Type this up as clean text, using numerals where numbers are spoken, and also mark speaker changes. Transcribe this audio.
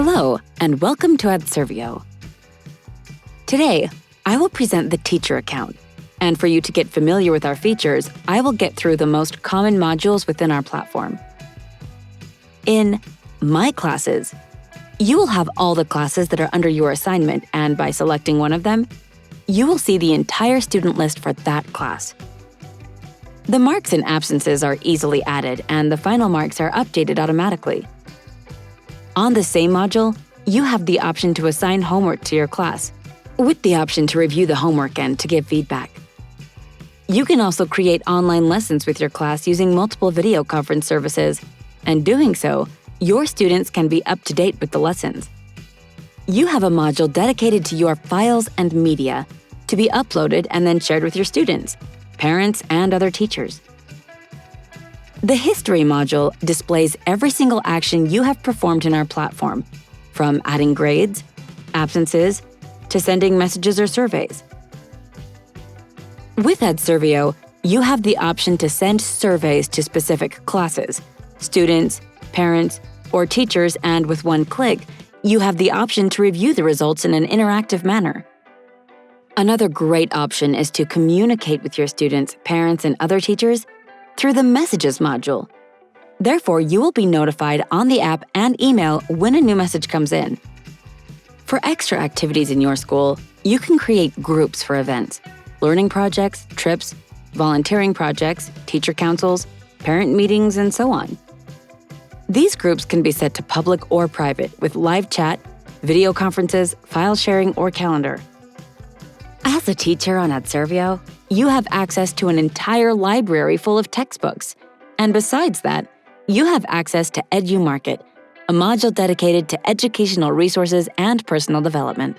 Speaker 1: Hello, and welcome to Adservio. Today, I will present the teacher account, and for you to get familiar with our features, I will get through the most common modules within our platform. In My Classes, you will have all the classes that are under your assignment, and by selecting one of them, you will see the entire student list for that class. The marks and absences are easily added, and the final marks are updated automatically. On the same module, you have the option to assign homework to your class, with the option to review the homework and to give feedback. You can also create online lessons with your class using multiple video conference services, and doing so, your students can be up to date with the lessons. You have a module dedicated to your files and media to be uploaded and then shared with your students, parents, and other teachers. The History module displays every single action you have performed in our platform, from adding grades, absences, to sending messages or surveys. With Adservio, you have the option to send surveys to specific classes, students, parents, or teachers, and with one click, you have the option to review the results in an interactive manner. Another great option is to communicate with your students, parents, and other teachers through the Messages module. Therefore, you will be notified on the app and email when a new message comes in. For extra activities in your school, you can create groups for events, learning projects, trips, volunteering projects, teacher councils, parent meetings, and so on. These groups can be set to public or private with live chat, video conferences, file sharing, or calendar. As a teacher on Adservio, you have access to an entire library full of textbooks. And besides that, you have access to EduMarket, a module dedicated to educational resources and personal development.